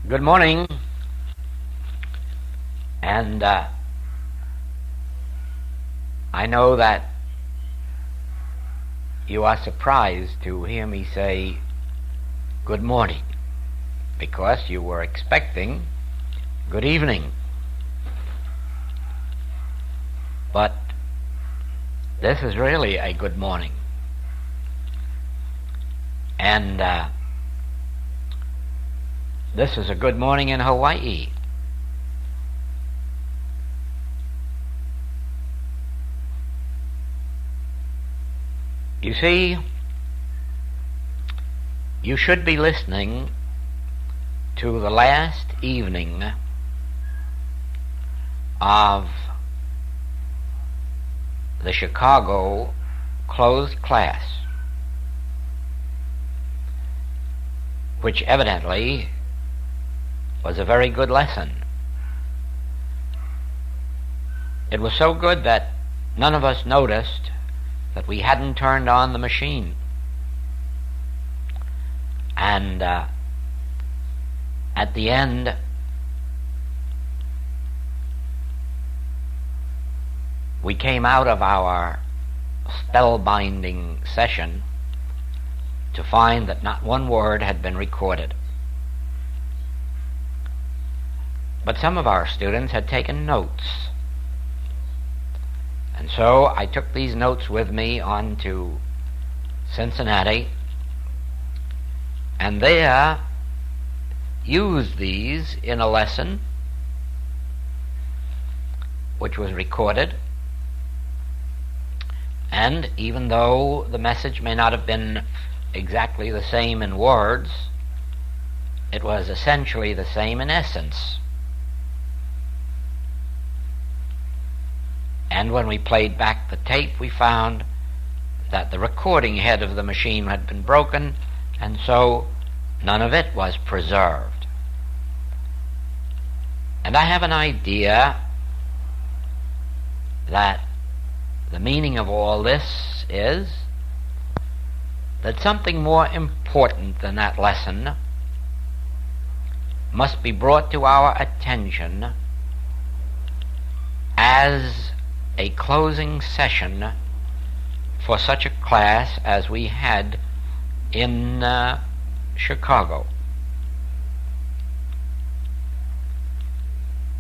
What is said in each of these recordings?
Good morning, and I know that you are surprised to hear me say good morning, because you were expecting good evening. But this is really a good morning, and this is a good morning in Hawaii. You see, you should be listening to the last evening of the Chicago closed class, which evidently was a very good lesson. It was so good that none of us noticed that we hadn't turned on the machine. And at the end, we came out of our spellbinding session to find that not one word had been recorded. But some of our students had taken notes. And so I took these notes with me on to Cincinnati, and there used these in a lesson which was recorded. And even though the message may not have been exactly the same in words, it was essentially the same in essence. And when we played back the tape, we found that the recording head of the machine had been broken, and so none of it was preserved. And I have an idea that the meaning of all this is that something more important than that lesson must be brought to our attention as a closing session for such a class as we had in Chicago.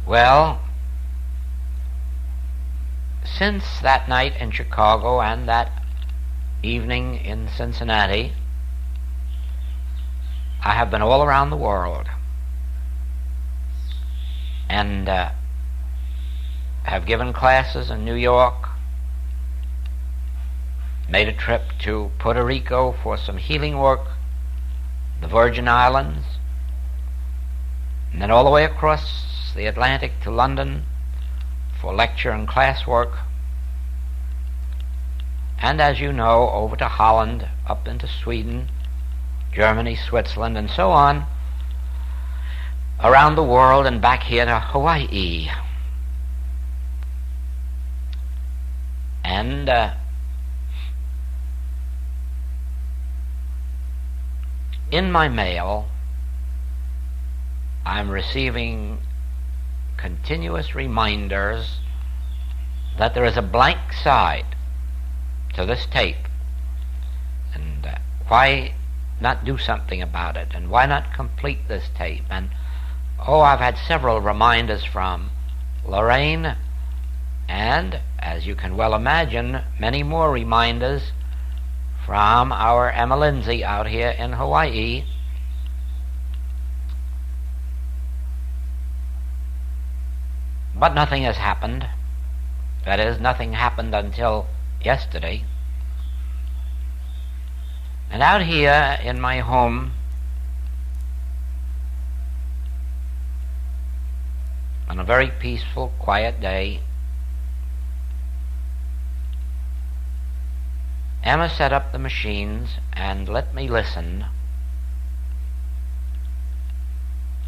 Well, since that night in Chicago and that evening in Cincinnati, I have been all around the world, and have given classes in New York, made a trip to Puerto Rico for some healing work, the Virgin Islands, and then all the way across the Atlantic to London for lecture and class work, and as you know, over to Holland, up into Sweden, Germany, Switzerland, and so on, around the world and back here to Hawaii. And in my mail, I'm receiving continuous reminders that there is a blank side to this tape, and why not do something about it, and why not complete this tape? And I've had several reminders from Lorraine, and as you can well imagine, many more reminders from our Emma Lindsay out here in Hawaii. But nothing has happened. That is, nothing happened until yesterday. And out here in my home, on a very peaceful, quiet day, Emma set up the machines and let me listen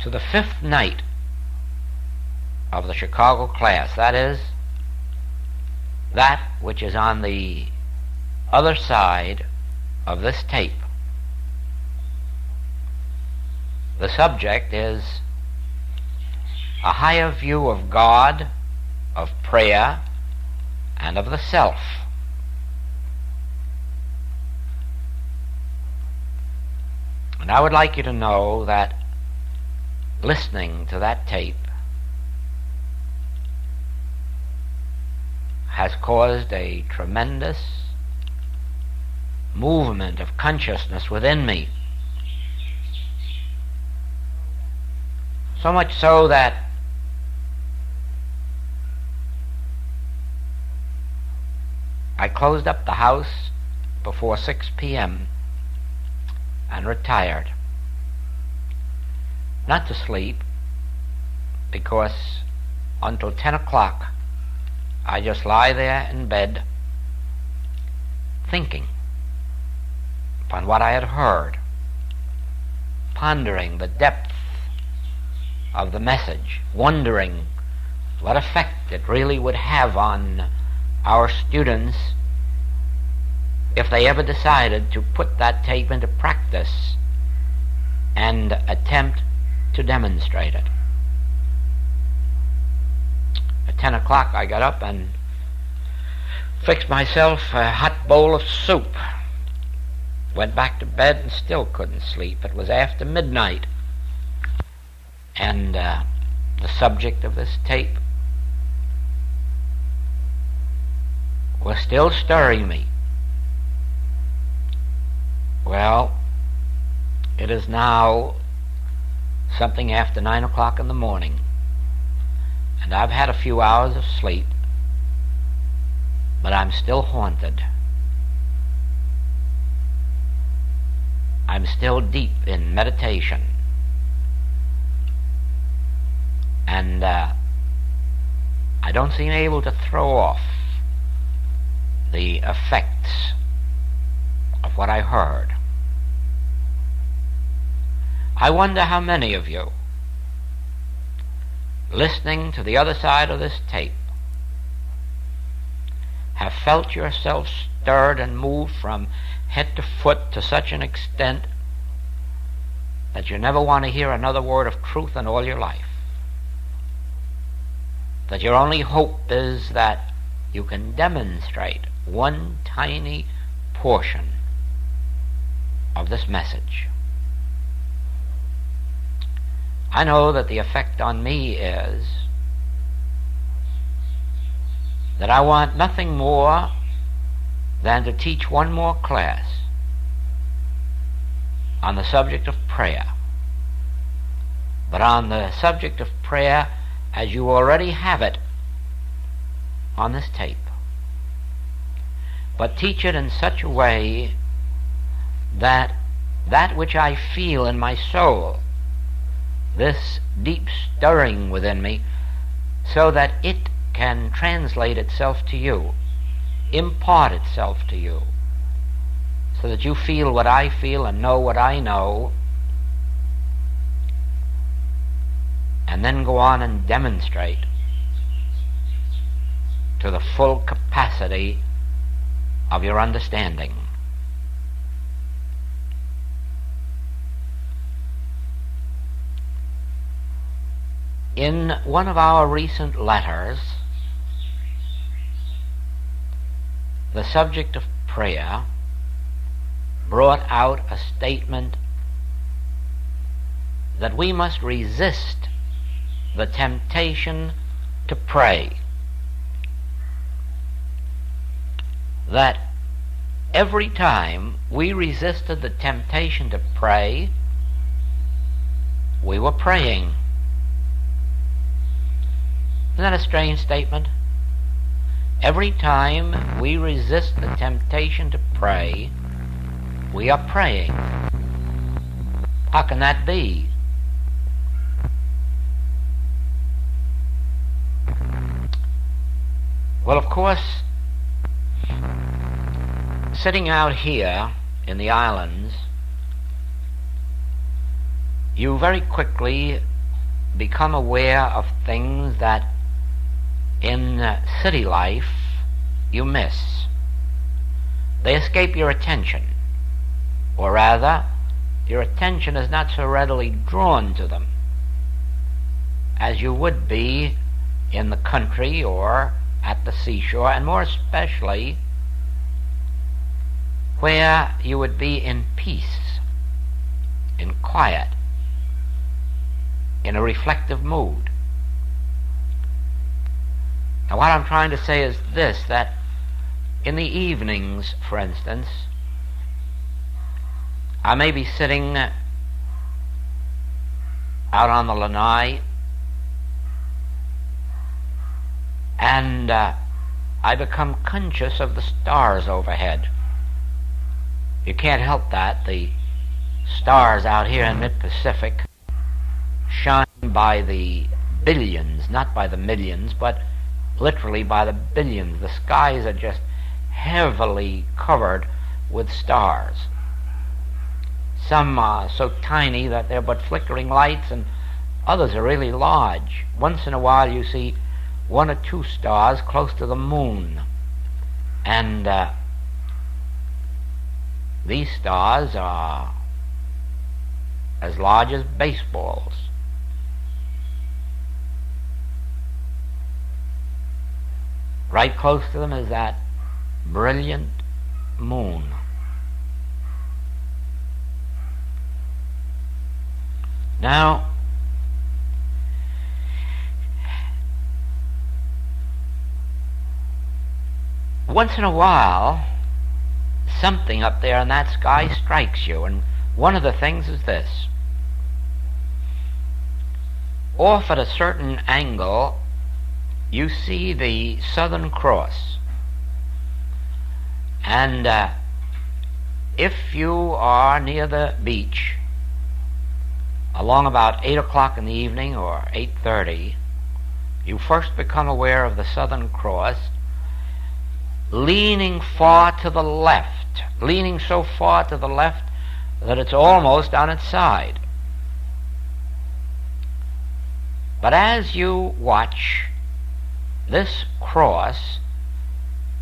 to the fifth night of the Chicago class. That is, that which is on the other side of this tape. The subject is a higher view of God, of prayer, and of the self. And I would like you to know that listening to that tape has caused a tremendous movement of consciousness within me. So much so that I closed up the house before 6 p.m. and retired. Not to sleep, because until 10 o'clock I just lie there in bed thinking upon what I had heard, pondering the depth of the message, wondering what effect it really would have on our students if they ever decided to put that tape into practice and attempt to demonstrate it. At 10 o'clock I got up and fixed myself a hot bowl of soup. Went back to bed and still couldn't sleep. It was after midnight. And the subject of this tape was still stirring me. Well, it is now something after 9 o'clock in the morning, and I've had a few hours of sleep, but I'm still haunted. I'm still deep in meditation, and I don't seem able to throw off the effects of what I heard. I wonder how many of you, listening to the other side of this tape, have felt yourself stirred and moved from head to foot to such an extent that you never want to hear another word of truth in all your life. That your only hope is that you can demonstrate one tiny portion of this message. I know that the effect on me is that I want nothing more than to teach one more class on the subject of prayer, but on the subject of prayer as you already have it on this tape. But teach it in such a way that that which I feel in my soul, this deep stirring within me, so that it can translate itself to you, impart itself to you, so that you feel what I feel and know what I know, and then go on and demonstrate to the full capacity of your understanding. In one of our recent letters, the subject of prayer brought out a statement that we must resist the temptation to pray. That every time we resisted the temptation to pray, we were praying. Isn't that a strange statement? Every time we resist the temptation to pray, we are praying. How can that be? Well, of course, sitting out here in the islands, you very quickly become aware of things that in city life you miss. They escape your attention, or rather, your attention is not so readily drawn to them as you would be in the country or at the seashore, and more especially where you would be in peace, in quiet, in a reflective mood. Now what I'm trying to say is this, that in the evenings, for instance, I may be sitting out on the lanai, and I become conscious of the stars overhead. You can't help that. The stars out here in mid-Pacific shine by the billions, not by the millions, but literally by the billions. The skies are just heavily covered with stars. Some are so tiny that they're but flickering lights, and others are really large. Once in a while you see one or two stars close to the moon, and these stars are as large as baseballs. Right close to them is that brilliant moon. Now, once in a while, something up there in that sky strikes you, and one of the things is this. Off at a certain angle, you see the Southern Cross. And if you are near the beach, along about 8 o'clock in the evening or 8:30, you first become aware of the Southern Cross leaning far to the left, leaning so far to the left that it's almost on its side. But as you watch, this cross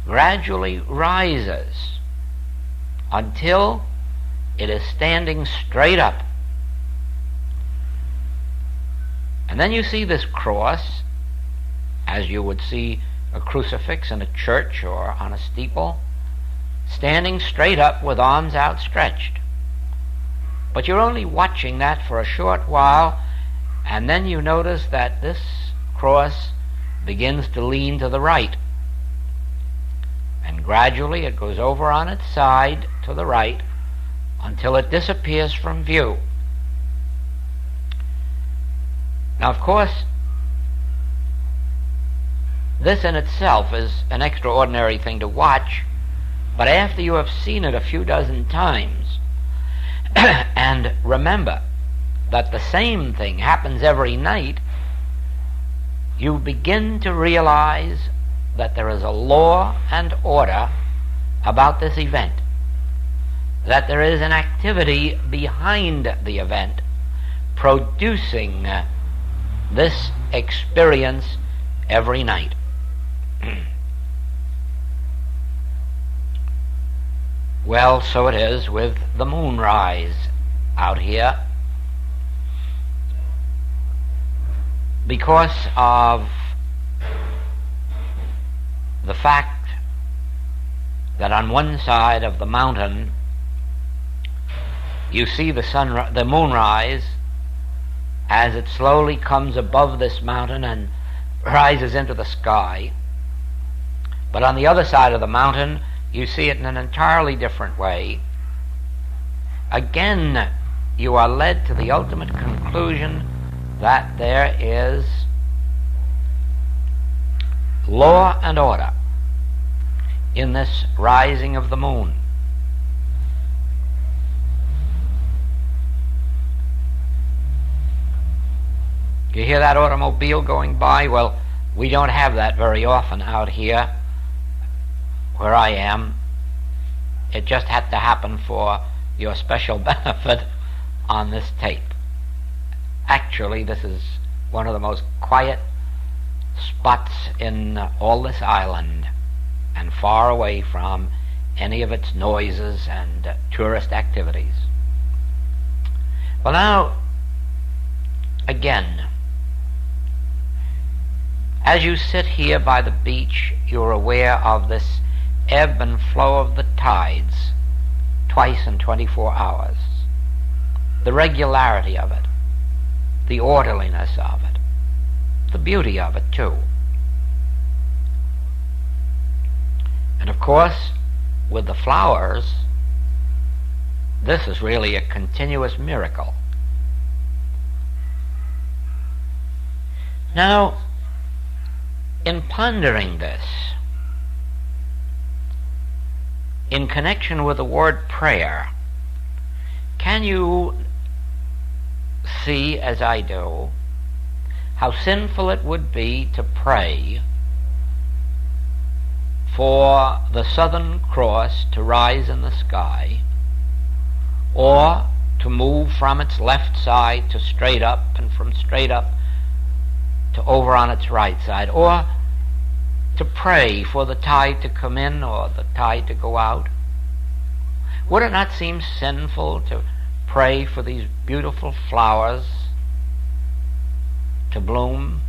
gradually rises until it is standing straight up. And then you see this cross, as you would see a crucifix in a church or on a steeple, standing straight up with arms outstretched. But you're only watching that for a short while, and then you notice that this cross begins to lean to the right. And gradually it goes over on its side to the right until it disappears from view. Now, of course, this in itself is an extraordinary thing to watch, but after you have seen it a few dozen times, and remember that the same thing happens every night, you begin to realize that there is a law and order about this event, that there is an activity behind the event producing this experience every night. Well, so it is with the moonrise out here. Because of the fact that on one side of the mountain you see the moonrise as it slowly comes above this mountain and rises into the sky. But on the other side of the mountain, you see it in an entirely different way. Again, you are led to the ultimate conclusion that there is law and order in this rising of the moon. You hear that automobile going by? Well, we don't have that very often out here where I am. It just had to happen for your special benefit on this tape. Actually, this is one of the most quiet spots in all this island, and far away from any of its noises and tourist activities. Well, now, again, As you sit here by the beach, you're aware of this ebb and flow of the tides twice in 24 hours. The regularity of it, the orderliness of it, the beauty of it too. And of course, with the flowers, this is really a continuous miracle. Now, in pondering this, in connection with the word prayer, can you see, as I do, how sinful it would be to pray for the Southern Cross to rise in the sky, or to move from its left side to straight up, and from straight up to over on its right side, or to pray for the tide to come in or the tide to go out? Would it not seem sinful to pray for these beautiful flowers to bloom,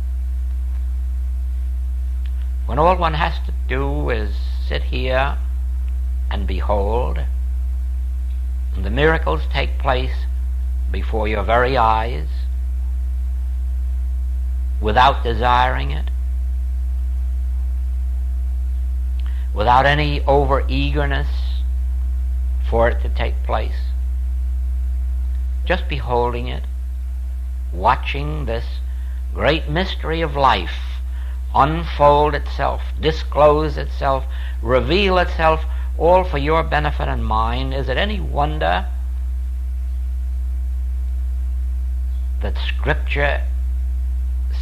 when all one has to do is sit here and behold, and the miracles take place before your very eyes without desiring it, without any over-eagerness for it to take place, just beholding it, watching this great mystery of life unfold itself, disclose itself, reveal itself, all for your benefit and mine? Is it any wonder that Scripture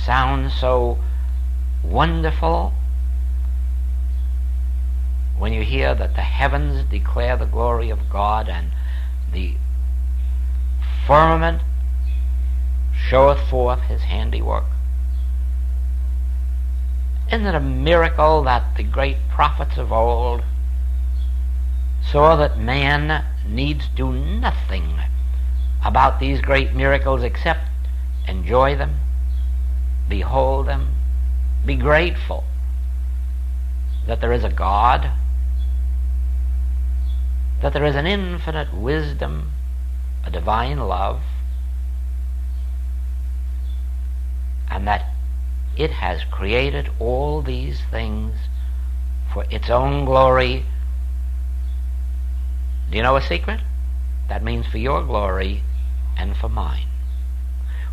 sounds so wonderful when you hear that the heavens declare the glory of God, and the firmament showeth forth his handiwork? Isn't it a miracle that the great prophets of old saw that man needs do nothing about these great miracles except enjoy them, behold them, be grateful that there is a God, that there is an infinite wisdom, a divine love, and that it has created all these things for its own glory. Do you know a secret? That means for your glory and for mine.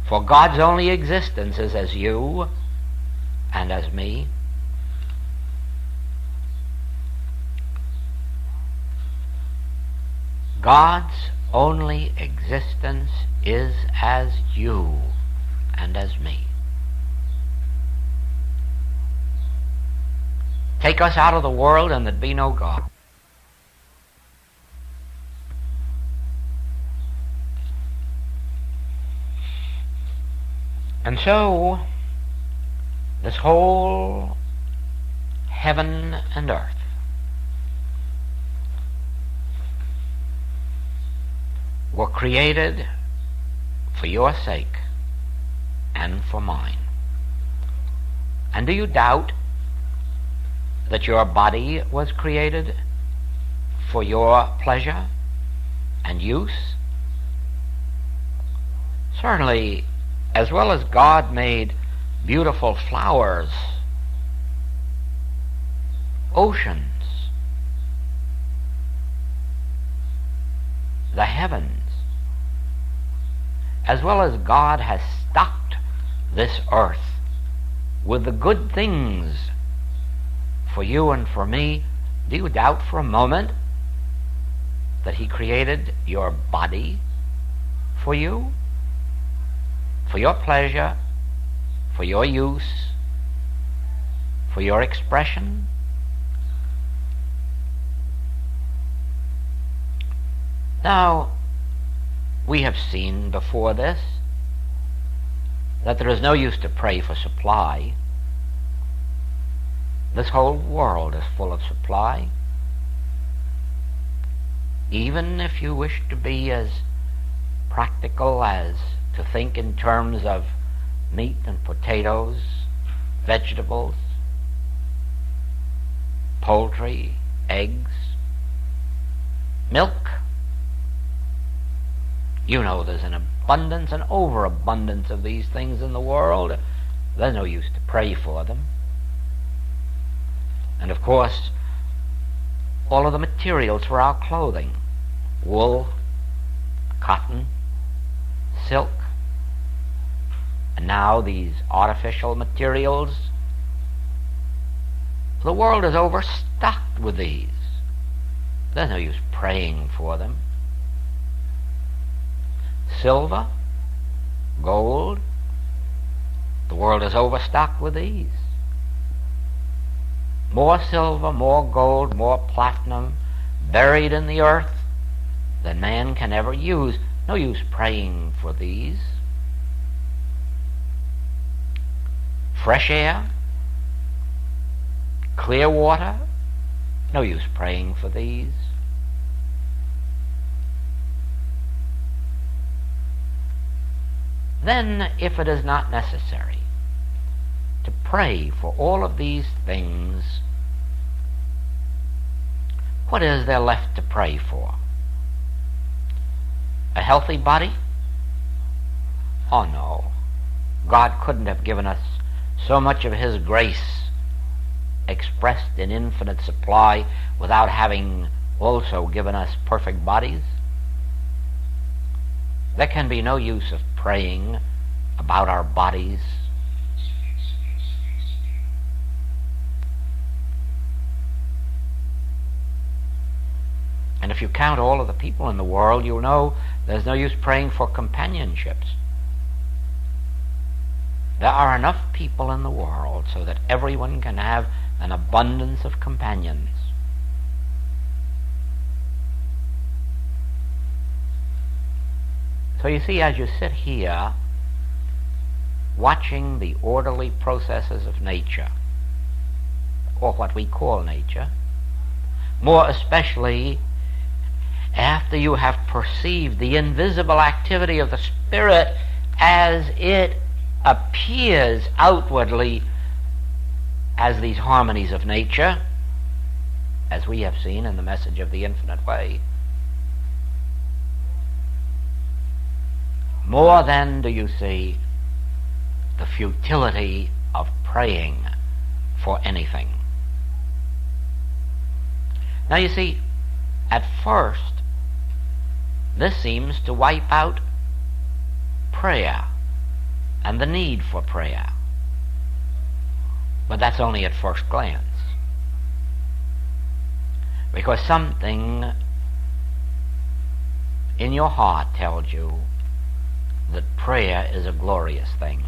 For God's only existence is as you and as me. God's only existence is as you and as me. Take us out of the world and there'd be no God. And so, this whole heaven and earth were created for your sake and for mine. And do you doubt that your body was created for your pleasure and use? Certainly, as well as God made beautiful flowers, oceans, the heavens, as well as God has stocked this earth with the good things for you and for me, do you doubt for a moment that he created your body for you, for your pleasure, for your use, for your expression? Now, we have seen before this that there is no use to pray for supply. This whole world is full of supply. Even if you wish to be as practical as to think in terms of meat and potatoes, vegetables, poultry, eggs, milk. You know there's an abundance, an overabundance of these things in the world. There's no use to pray for them. And of course, all of the materials for our clothing, wool, cotton, silk, and now these artificial materials. The world is overstocked with these. There's no use praying for them. Silver, gold, the world is overstocked with these. More silver, more gold, more platinum buried in the earth than man can ever use. No use praying for these. Fresh air, clear water, no use praying for these. Then, if it is not necessary to pray for all of these things, what is there left to pray for? A healthy body? Oh no. God couldn't have given us so much of His grace expressed in infinite supply without having also given us perfect bodies. There can be no use of praying about our bodies. And if you count all of the people in the world, you'll know there's no use praying for companionships. There are enough people in the world so that everyone can have an abundance of companions. So you see, as you sit here watching the orderly processes of nature, or what we call nature, more especially after you have perceived the invisible activity of the Spirit as it appears outwardly as these harmonies of nature, as we have seen in the message of the infinite way, more then do you see the futility of praying for anything. Now you see, at first, this seems to wipe out prayer and the need for prayer. But that's only at first glance. Because something in your heart tells you that prayer is a glorious thing.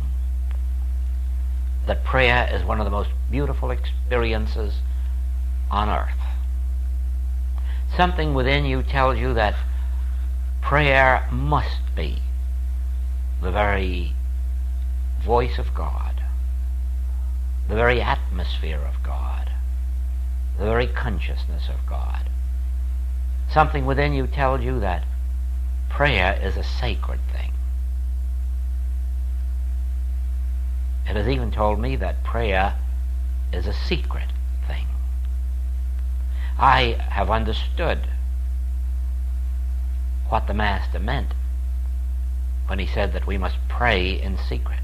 That prayer is one of the most beautiful experiences on earth. Something within you tells you that prayer must be the very voice of God, the very atmosphere of God, the very consciousness of God. Something within you tells you that prayer is a sacred thing. It has even told me that prayer is a secret thing. I have understood what the Master meant when he said that we must pray in secret,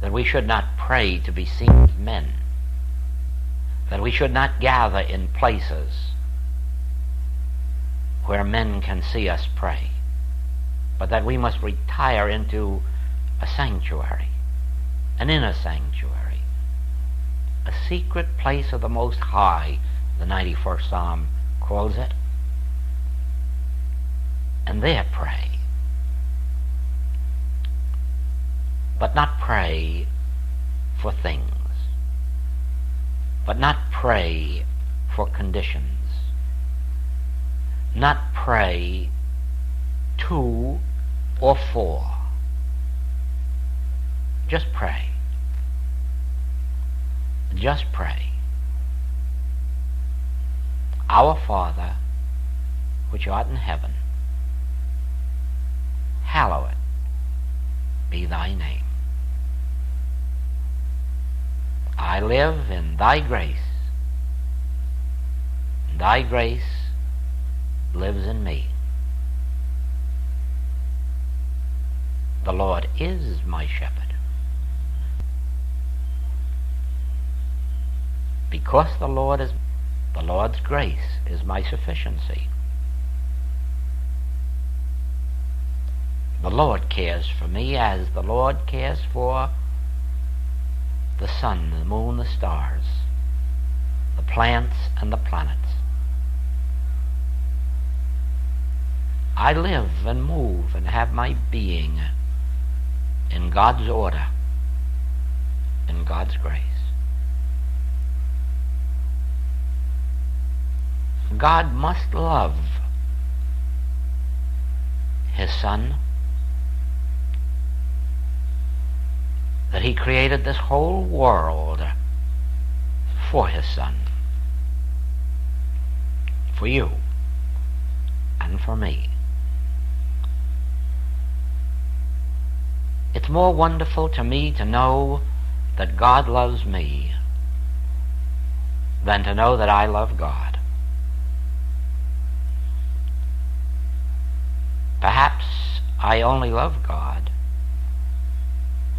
that we should not pray to be seen of men, that we should not gather in places where men can see us pray, but that we must retire into a sanctuary, an inner sanctuary, a secret place of the Most High, the 91st Psalm calls it, and there pray. But not pray for things, but not pray for conditions, not pray to or for. Just pray. Just pray. Our Father, which art in heaven, hallowed be thy name. I live in thy grace, and thy grace lives in me. The Lord is my shepherd. Because the Lord's grace is my sufficiency. The Lord cares for me as the Lord cares for the sun, the moon, the stars, the plants, and the planets. I live and move and have my being in God's order, in God's grace. God must love his Son, that he created this whole world for his Son, for you and for me. It's more wonderful to me to know that God loves me than to know that I love God. Perhaps I only love God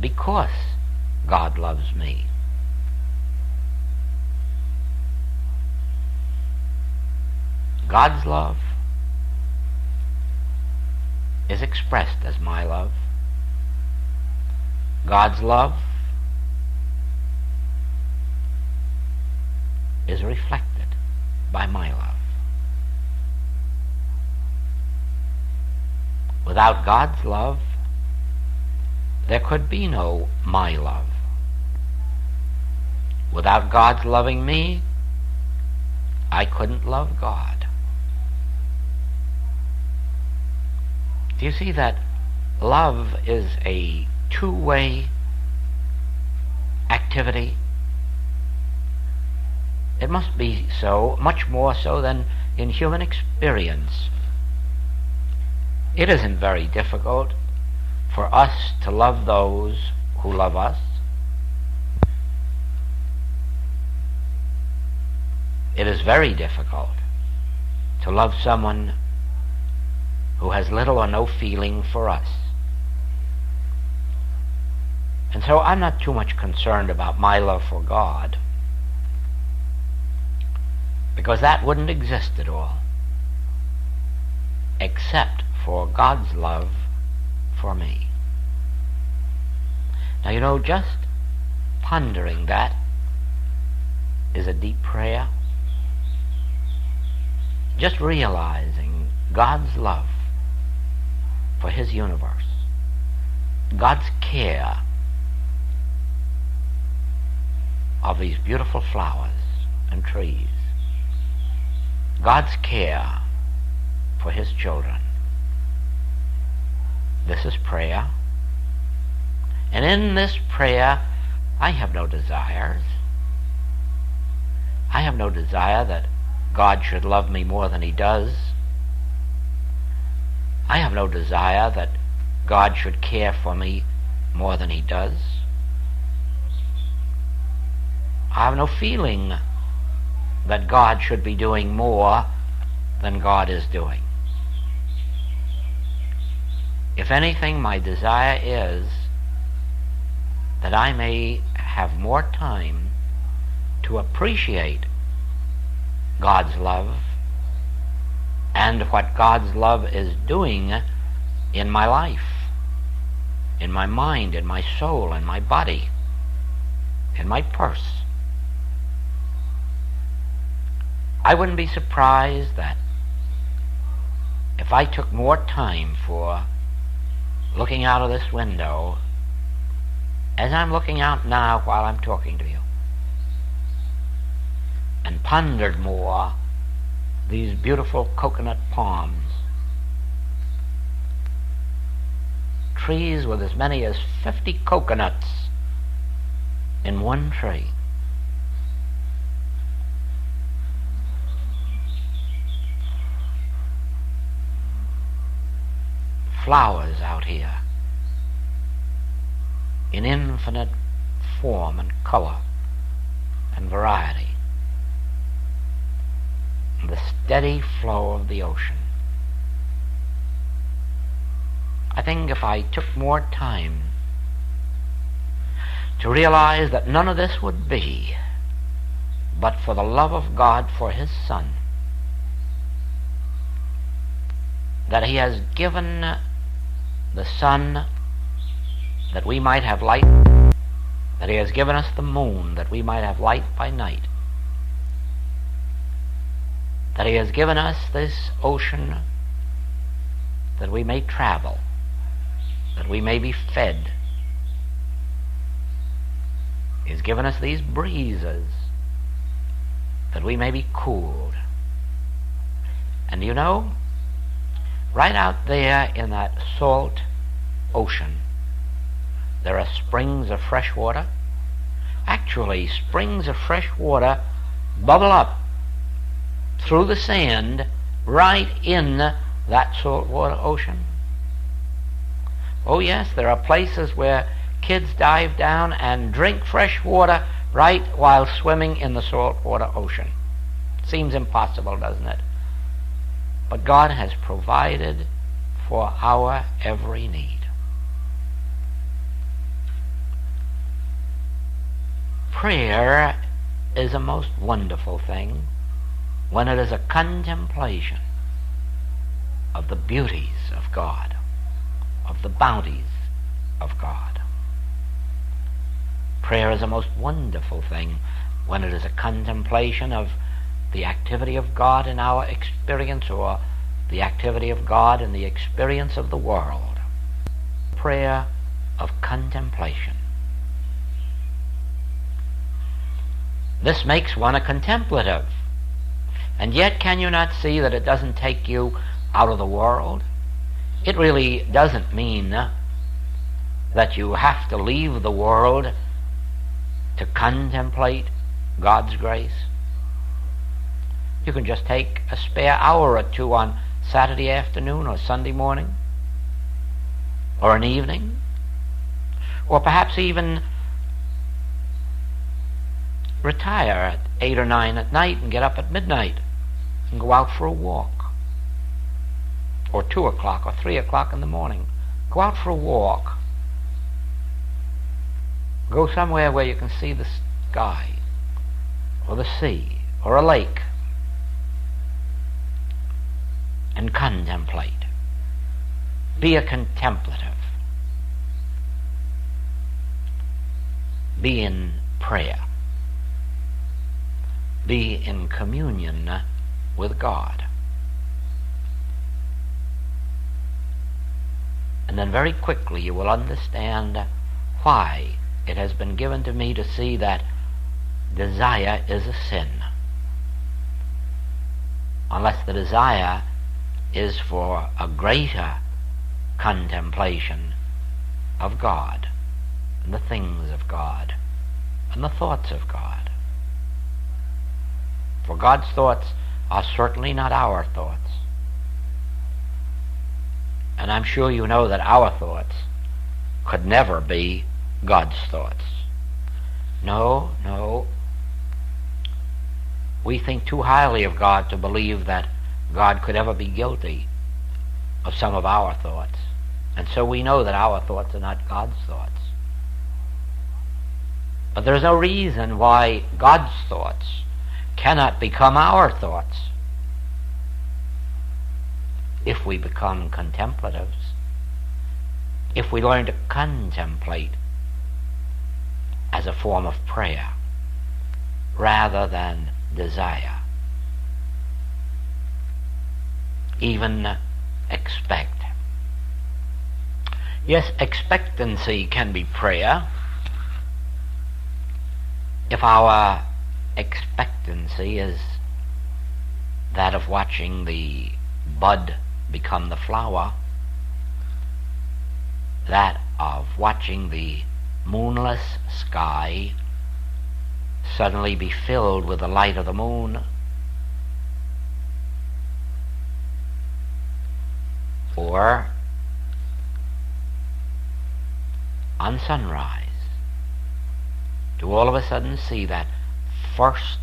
because God loves me. God's love is expressed as my love. God's love is reflected by my love. Without God's love, there could be no my love. Without God's loving me, I couldn't love God. Do you see that love is a two-way activity? It must be so, much more so than in human experience. It isn't very difficult for us to love those who love us. It is very difficult to love someone who has little or no feeling for us. And so I'm not too much concerned about my love for God, because that wouldn't exist at all, except for God's love for me. Now, you know, just pondering that is a deep prayer. Just realizing God's love for his universe, God's care of these beautiful flowers and trees, God's care for his children. This is prayer. And in this prayer, I have no desires. I have no desire that God should love me more than he does. I have no desire that God should care for me more than he does. I have no feeling that God should be doing more than God is doing. If anything, my desire is that I may have more time to appreciate God's love and what God's love is doing in my life, in my mind, in my soul, in my body, in my purse. I wouldn't be surprised that if I took more time for looking out of this window, as I'm looking out now while I'm talking to you, and pondered more these beautiful coconut palms, trees with as many as 50 coconuts in one tree. Flowers out here in infinite form and color, and variety, and the steady flow of the ocean. I think if I took more time to realize that none of this would be but for the love of God for His Son, that He has given the sun that we might have light, that He has given us the moon that we might have light by night, that He has given us this ocean that we may travel, that we may be fed. He has given us these breezes that we may be cooled. And you know, right out there in that salt ocean, there are springs of fresh water. Actually, springs of fresh water bubble up through the sand right in that saltwater ocean. Oh yes, there are places where kids dive down and drink fresh water right while swimming in the saltwater ocean. Seems impossible, doesn't it? But God has provided for our every need. Prayer is a most wonderful thing when it is a contemplation of the beauties of God, of the bounties of God. Prayer is a most wonderful thing when it is a contemplation of the activity of God in our experience, or the activity of God in the experience of the world. Prayer of contemplation. This makes one a contemplative. And yet, can you not see that it doesn't take you out of the world? It really doesn't mean that you have to leave the world to contemplate God's grace. You can just take a spare hour or two on Saturday afternoon or Sunday morning, or an evening, or perhaps even retire at 8 or 9 at night and get up at midnight and go out for a walk, or 2 o'clock or 3 o'clock in the morning. Go out for a walk. Go somewhere where you can see the sky or the sea or a lake and contemplate. Be a contemplative. Be in prayer. Be in communion with God. And then very quickly you will understand why it has been given to me to see that desire is a sin. Unless the desire is for a greater contemplation of God and the things of God and the thoughts of God. For God's thoughts are certainly not our thoughts. And I'm sure you know that our thoughts could never be God's thoughts. No, no. We think too highly of God to believe that God could ever be guilty of some of our thoughts. And so we know that our thoughts are not God's thoughts. But there's no reason why God's thoughts cannot become our thoughts if we become contemplatives, if we learn to contemplate as a form of prayer rather than desire. Even expect. Yes, expectancy can be prayer if our expectancy is that of watching the bud become the flower, that of watching the moonless sky suddenly be filled with the light of the moon, or on sunrise to all of a sudden see that first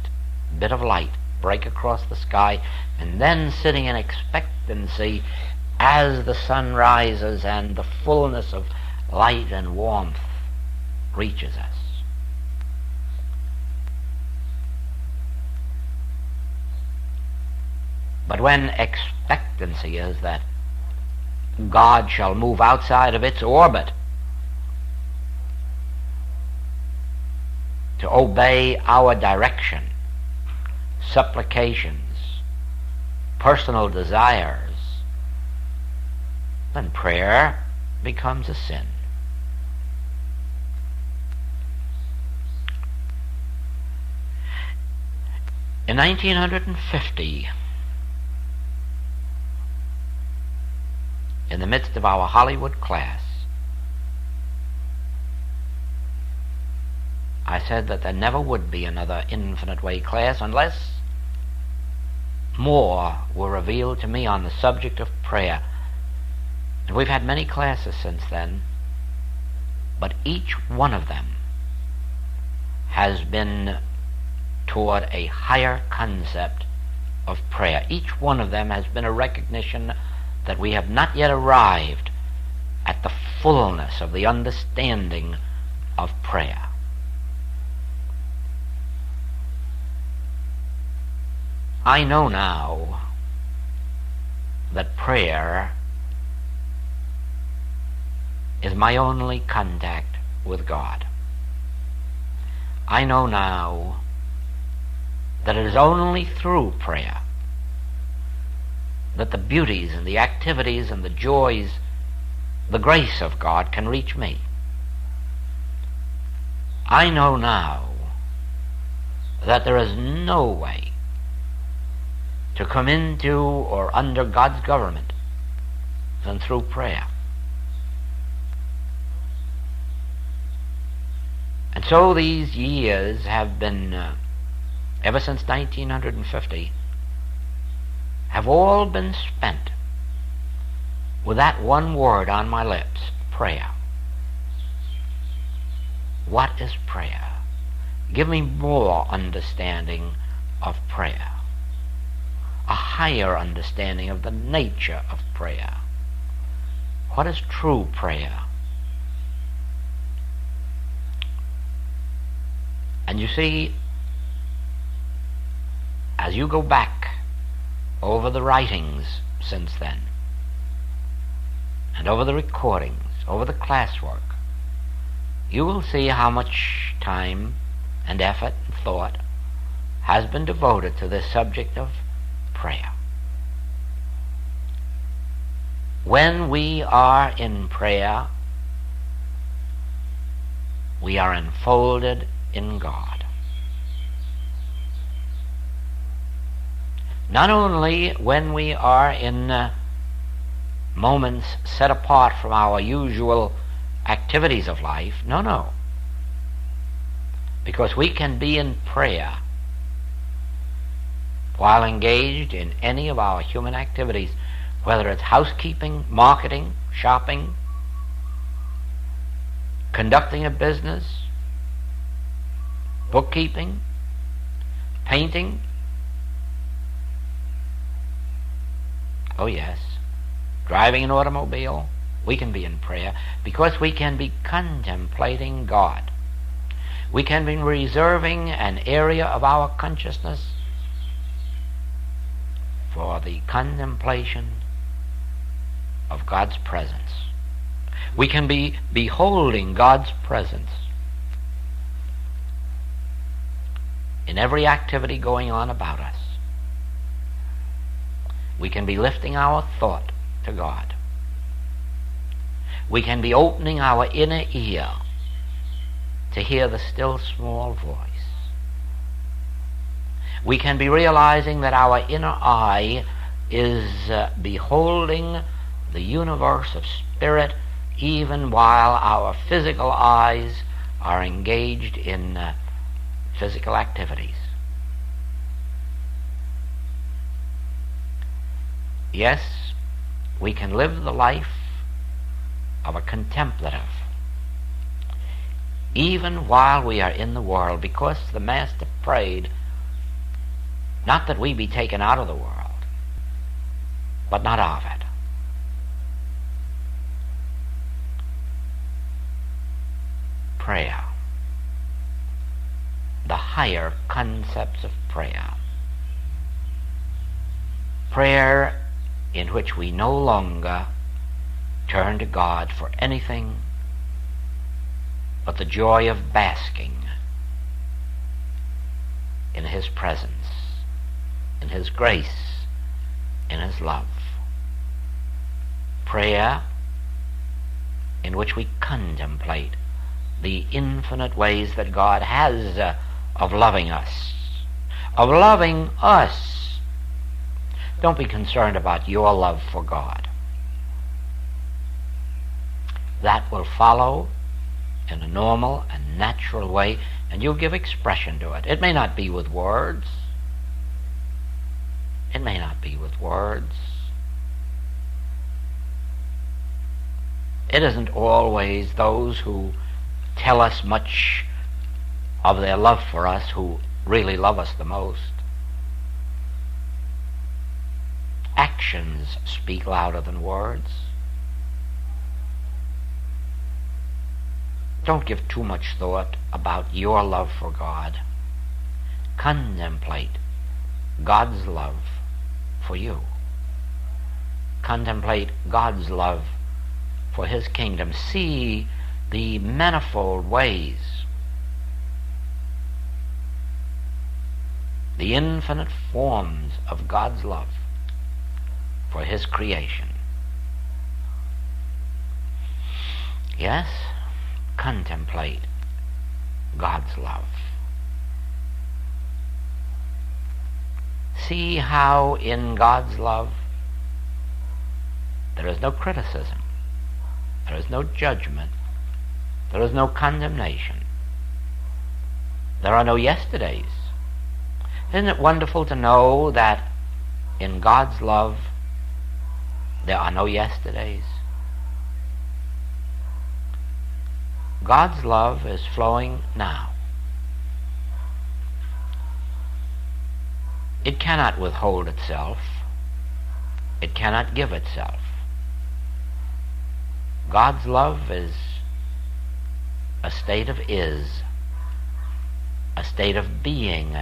bit of light break across the sky, and then sitting in expectancy as the sun rises and the fullness of light and warmth reaches us. But when expectancy is that God shall move outside of its orbit to obey our direction, supplications, personal desires, then prayer becomes a sin. In 1950, in the midst of our Hollywood class, I said that there never would be another Infinite Way class unless more were revealed to me on the subject of prayer. And we've had many classes since then, but each one of them has been toward a higher concept of prayer. Each one of them has been a recognition that we have not yet arrived at the fullness of the understanding of prayer. I know now that prayer is my only contact with God. I know now that it is only through prayer that the beauties and the activities and the joys, the grace of God can reach me. I know now that there is no way to come into or under God's government than through prayer. And so these years have been, ever since 1950, have all been spent with that one word on my lips, prayer. What is prayer? Give me more understanding of prayer, a higher understanding of the nature of prayer. What is true prayer? And you see, as you go back over the writings since then, and over the recordings, over the classwork, you will see how much time and effort and thought has been devoted to this subject of prayer. When we are in prayer, we are enfolded in God. Not only when we are in moments set apart from our usual activities of life, no. Because we can be in prayer while engaged in any of our human activities, whether it's housekeeping, marketing, shopping, conducting a business, bookkeeping, painting. Oh yes, driving an automobile. We can be in prayer because we can be contemplating God. We can be reserving an area of our consciousness for the contemplation of God's presence. We can be beholding God's presence in every activity going on about us. We can be lifting our thought to God. We can be opening our inner ear to hear the still small voice. We can be realizing that our inner eye is beholding the universe of spirit even while our physical eyes are engaged in physical activities. Yes, we can live the life of a contemplative. even while we are in the world, because the Master prayed, not that we be taken out of the world, but not of it. Prayer. The higher concepts of prayer. Prayer in which we no longer turn to God for anything but the joy of basking in His presence, in His grace, in His love. Prayer in which we contemplate the infinite ways that God has of loving us, of loving us. Don't be concerned about your love for God. That will follow in a normal and natural way, and you'll give expression to it. It may not be with words. It may not be with words. It isn't always those who tell us much of their love for us who really love us the most. Actions speak louder than words. Don't give too much thought about your love for God. Contemplate God's love for you. Contemplate God's love for His kingdom. See the manifold ways, the infinite forms of God's love for His creation. Yes, contemplate God's love. See how in God's love there is no criticism, there is no judgment, there is no condemnation. There are no yesterdays. Isn't it wonderful to know that in God's love there are no yesterdays? God's love is flowing now. It cannot withhold itself. It cannot give itself. God's love is a state of is, a state of being.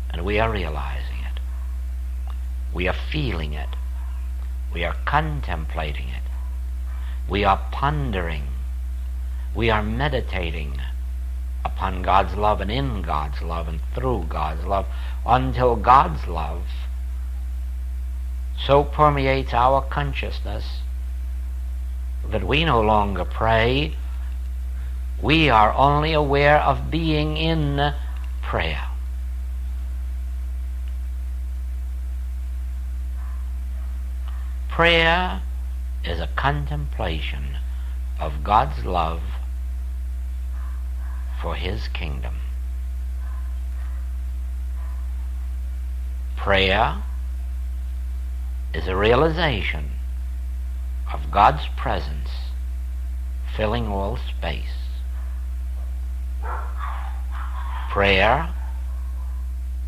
And we are realizing it. We are feeling it. We are contemplating it. We are pondering. We are meditating upon God's love and in God's love and through God's love until God's love so permeates our consciousness that we no longer pray. We are only aware of being in prayer. Prayer is a contemplation of God's love for His kingdom. Prayer is a realization of God's presence filling all space. Prayer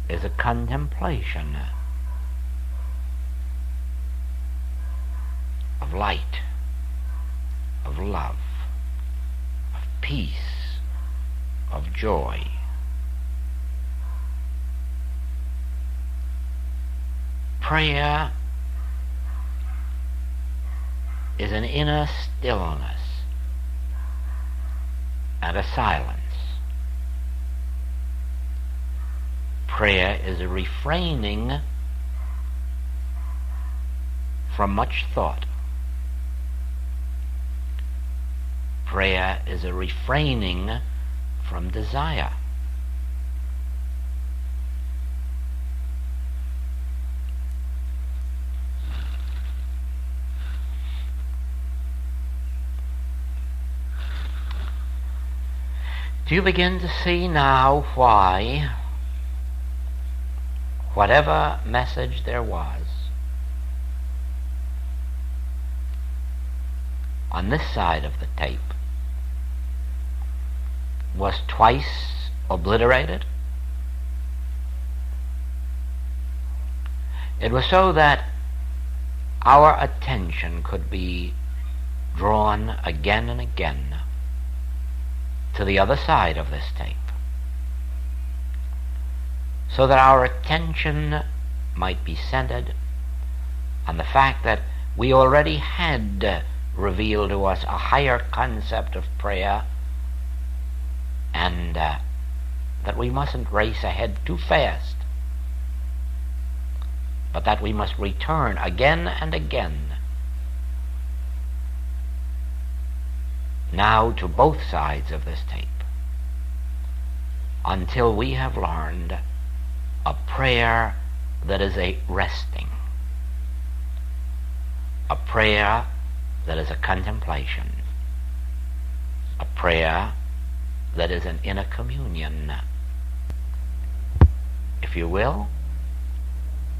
is a contemplation of light, of love, of peace, of joy. Prayer is an inner stillness and a silence. Prayer is a refraining from much thought. Prayer is a refraining from desire. Do you begin to see now why, whatever message there was, on this side of the tape was twice obliterated. It was so that our attention could be drawn again and again to the other side of this tape, so that our attention might be centered on the fact that we already had revealed to us a higher concept of prayer, and that we mustn't race ahead too fast, but that we must return again and again now to both sides of this tape until we have learned a prayer that is a resting, a prayer that is a contemplation, a prayer that is an inner communion, if you will,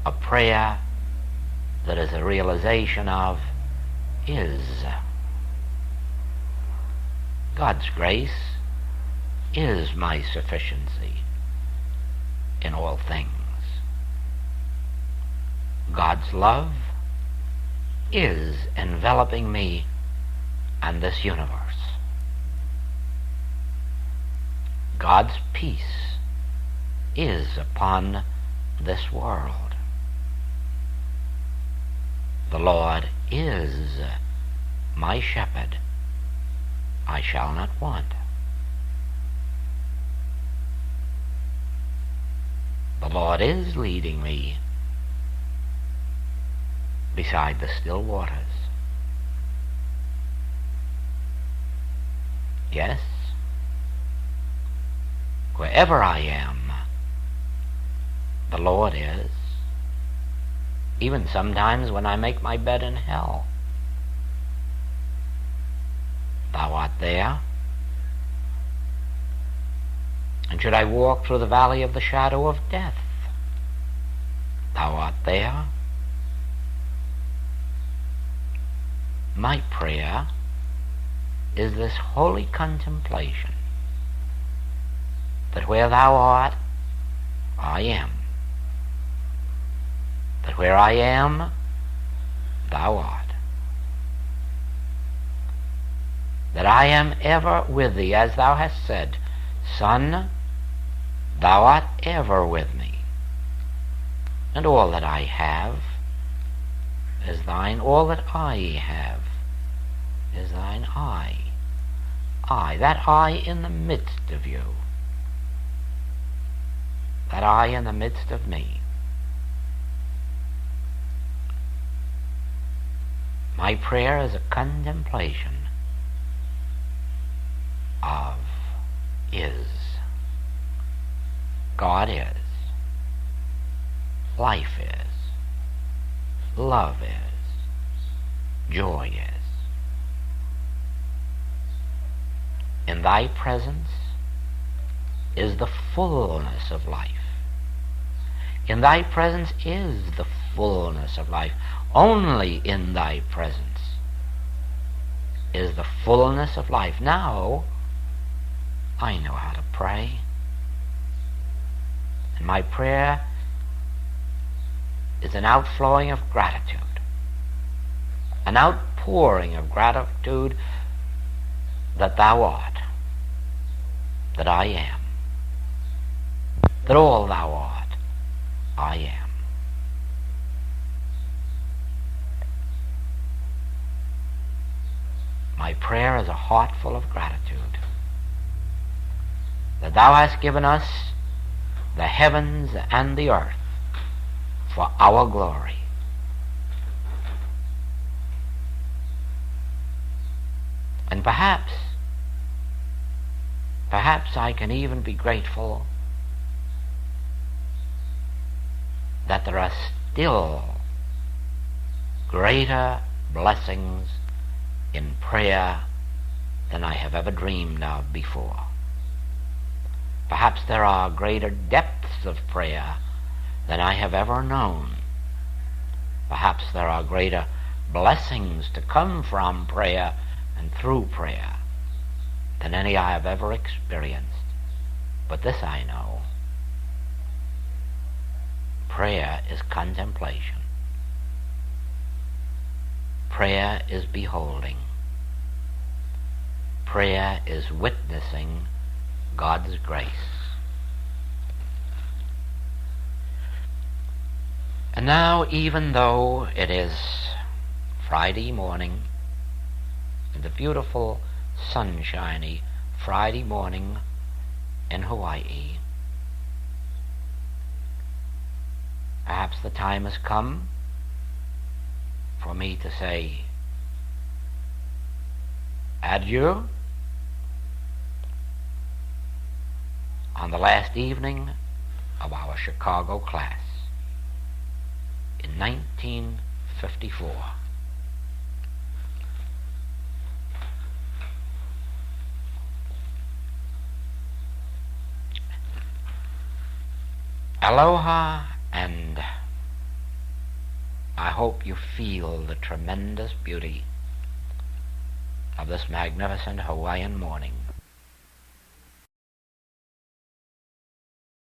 a prayer that is a realization of is. God's grace is my sufficiency in all things. God's love is enveloping me and this universe. God's peace is upon this world. The Lord is my shepherd. I shall not want. The Lord is leading me beside the still waters. Yes, wherever I am, the Lord is. Even sometimes when I make my bed in hell, Thou art there. And should I walk through the valley of the shadow of death, Thou art there. My prayer is this holy contemplation that where Thou art, I am. That where I am, Thou art. That I am ever with Thee, as Thou hast said, Son, Thou art ever with me, and all that I have is Thine, all that I have is Thine. I, that I in the midst of You, that I in the midst of me. My prayer is a contemplation of is. God is. Life is. Love is. Joy is. In Thy presence is the fullness of life. In Thy presence is the fullness of life. Only in Thy presence is the fullness of life. Now, I know how to pray. And my prayer is an outflowing of gratitude, an outpouring of gratitude that Thou art, that I am, that all Thou art, I am. My prayer is a heart full of gratitude that Thou hast given us the heavens and the earth for our glory. And perhaps I can even be grateful that there are still greater blessings in prayer than I have ever dreamed of before. Perhaps there are greater depths of prayer than I have ever known. Perhaps there are greater blessings to come from prayer and through prayer than any I have ever experienced. But this I know: prayer is contemplation. Prayer is beholding. Prayer is witnessing God's grace. And now, even though it is Friday morning, and the beautiful sunshiny Friday morning in Hawaii, perhaps the time has come for me to say adieu on the last evening of our Chicago class in 1954. Aloha, and I hope you feel the tremendous beauty of this magnificent Hawaiian morning.